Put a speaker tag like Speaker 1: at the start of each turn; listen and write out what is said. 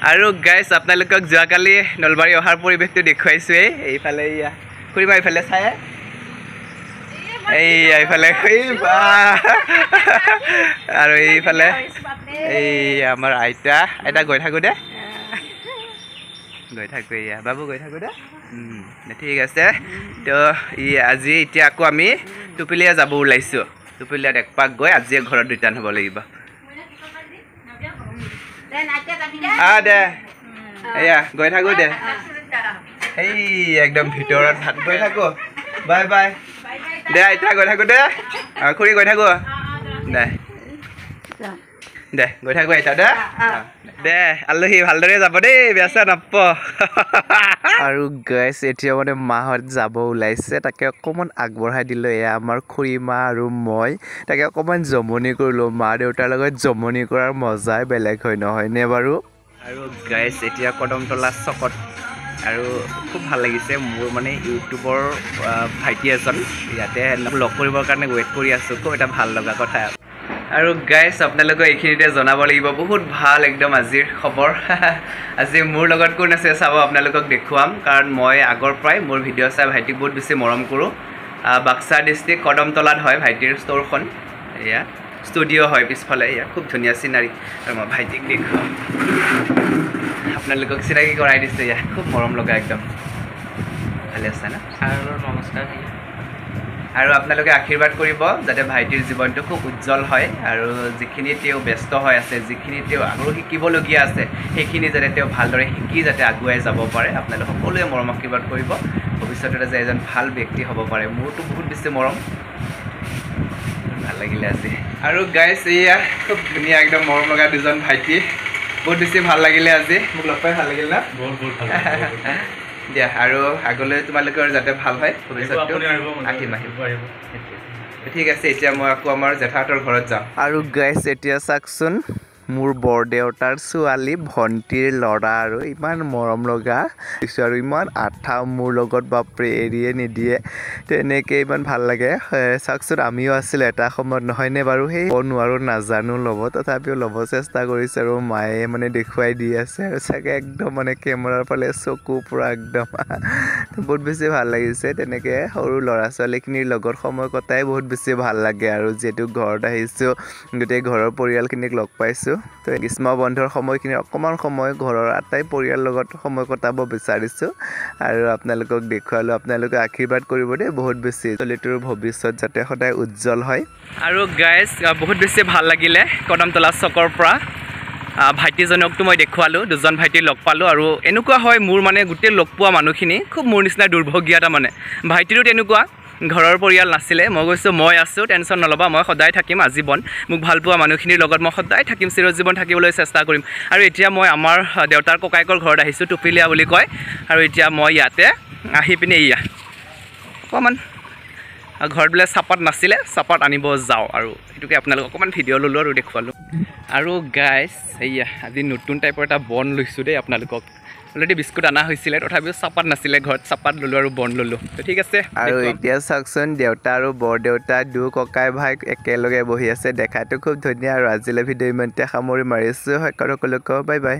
Speaker 1: আৰু গাইছ আপোনালোকক যোৱাকালি নলবাৰী অহাৰ পৰিৱেশটো দেখুৱাইছোৱেই এইফালে ইয়া খুৰিমা এইফালে চাই এইফালে আৰু এইফালে এই আমাৰ আইতা গৈ থাকো দে ইয়া বাবু গৈ থাকো দে ঠিক আছে তো আজি এতিয়া আকৌ আমি টুপিলিয়া যাব ওলাইছোঁ টুপিলিয়াত একপাক গৈ আজি ঘৰত ৰিটাৰ্ণ হ'ব লাগিব দে এয়া গৈ থাকো দে এই একদম ভিতৰত ভাত গৈ থাকো বাই বাই দে আইতা গৈ থাকো দে খুৰী গৈ থাকো দে গৈ থাকো আইতা দে আলহী ভালদৰে যাব দেই বেয়া চেয়া নাপ আৰু গাইছ এতিয়া মানে মাহঁত যাব ওলাইছে তাকে অকণমান আগবঢ়াই দিলোঁ এয়া আমাৰ খুৰীমা আৰু মই তাকে অকণমান জমনি কৰিলোঁ মা দেউতাৰ লগত জমনি কৰাৰ মজাই বেলেগ হয় নহয়নে বাৰু আৰু গাইছ এতিয়া কদমতলা চকত আৰু খুব ভাল লাগিছে মোৰ মানে ইউটিউবৰ ভাইটি এজন ইয়াতে লগ কৰিবৰ কাৰণে ৱেইট কৰি আছোঁ খুব এটা ভাল লগা কথা আৰু গাইছ আপোনালোকে এইখিনিতে জনাব লাগিব বহুত ভাল একদম আজিৰ খবৰ আজি মোৰ লগত কোন আছে চাব আপোনালোকক দেখুৱাম কাৰণ মই আগৰ পৰাই মোৰ ভিডিঅ' চাই ভাইটিক বহুত বেছি মৰম কৰোঁ বাক্সা ডিষ্ট্ৰিক্ট কদমতলাত হয় ভাইটিৰ ষ্ট'ৰখন এয়া ষ্টুডিঅ' হয় পিছফালে এয়া খুব ধুনীয়া চিনাৰী আৰু মই ভাইটিক দেখুৱাম আপোনালোকক চিনাকি কৰাই দিছোঁ এয়া খুব মৰম লগা একদম ভালে আছে না আৰু নমস্কাৰ আৰু আপোনালোকে আশীৰ্বাদ কৰিব যাতে ভাইটিৰ জীৱনটো খুব উজ্জ্বল হয় আৰু যিখিনি তেওঁ ব্যস্ত হৈ আছে যিখিনি তেওঁ আৰু শিকিবলগীয়া আছে সেইখিনি যাতে তেওঁ ভালদৰে শিকি যাতে আগুৱাই যাব পাৰে আপোনালোকে সকলোৱে মৰম আশীৰ্বাদ কৰিব ভৱিষ্যতে যে এজন ভাল ব্যক্তি হ'ব পাৰে মোৰতো বহুত বেছি মৰম ভাল লাগিলে আজি আৰু গাইছ এয়া খুব ধুনীয়া একদম মৰম লগা দুজন ভাইটি বহুত বেছি ভাল লাগিলে আজি মোক লগ পাই ভাল লাগিল না বহুত ভাল দিয়া আৰু আগলৈ তোমালোকৰ যাতে ভাল হয় ভৱিষ্যতটো আহিম ঠিক আছে এতিয়া মই আকৌ আমাৰ জেঠাহঁতৰ ঘৰত যাম আৰু গাইছ এতিয়া চাওকচোন মোৰ বৰদেউতাৰ ছোৱালী ভণ্টিৰ ল'ৰা আৰু ইমান মৰম লগা দেখিছোঁ আৰু ইমান আঠা মোৰ লগত বাপৰে এৰিয়ে নিদিয়ে তেনেকৈ ইমান ভাল লাগে চাওকচোন আমিও আছিলোঁ এটা সময়ত নহয়নে বাৰু সেই নোৱাৰোঁ নাজানো ল'ব তথাপিও ল'ব চেষ্টা কৰিছে আৰু মায়ে মানে দেখুৱাই দি আছে আৰু চাগে একদম মানে কেমেৰাৰ ফালে চকু পূৰা একদম বহুত বেছি ভাল লাগিছে তেনেকৈ সৰু ল'ৰা ছোৱালীখিনিৰ লগত সময় কটাই বহুত বেছি ভাল লাগে আৰু যিহেতু ঘৰত আহিছোঁ গোটেই ঘৰৰ পৰিয়ালখিনিক লগ পাইছোঁ তো গ্ৰীষ্ম বন্ধৰ সময়খিনি অকণমান সময় ঘৰৰ আটাই পৰিয়ালৰ লগত সময় কটাব বিচাৰিছোঁ আৰু আপোনালোকক দেখুৱালোঁ আপোনালোকে আশীৰ্বাদ কৰিব দেই বহুত বেছি ছোৱালীটোৰ ভৱিষ্যত যাতে সদায় উজ্জ্বল হয় আৰু গাইছ বহুত বেছি ভাল লাগিলে কদমতলা চকৰ পৰা ভাইটিজনকতো মই দেখুৱালোঁ দুজন ভাইটি লগ পালোঁ আৰু এনেকুৱা হয় মোৰ মানে গোটেই লগ পোৱা মানুহখিনি খুব মোৰ নিচিনা দুৰ্ভগীয়া তাৰমানে ভাইটিৰো তেনেকুৱা ঘৰৰ পৰিয়াল নাছিলে মই কৈছোঁ মই আছোঁ টেনশ্যন নল'বা মই সদায় থাকিম আজীৱন মোক ভাল পোৱা মানুহখিনিৰ লগত মই সদায় থাকিম চিৰজীৱন থাকিবলৈ চেষ্টা কৰিম আৰু এতিয়া মই আমাৰ দেউতাৰ ককায়েকৰ ঘৰত আহিছোঁ টুপিলিয়া বুলি কয় আৰু এতিয়া মই ইয়াতে আহি পিনে এয়া অকণমান ঘৰত বোলে চাহপাত নাছিলে চাহপাত আনিব যাওঁ আৰু সেইটোকে আপোনালোকক অকণমান ভিডিঅ' ল'লোঁ আৰু দেখুৱালোঁ আৰু গাইছ এয়া আজি নতুন টাইপৰ এটা বন লৈছোঁ দেই আপোনালোকক অলৰেডি বিস্কুট অনা হৈছিলে তথাপিও চাহপাত নাছিলে ঘৰত চাহপাত ল'লোঁ আৰু বন ল'লোঁ ঠিক আছে আৰু এতিয়া চাওকচোন দেউতা আৰু বৰদেউতা দুয়ো ককাই ভাই একেলগে বহি আছে দেখাটো খুব ধুনীয়া আৰু আজিলৈ ভিডিঅ' ইমানতে সামৰি মাৰিছোঁ সকলোকে বাই বাই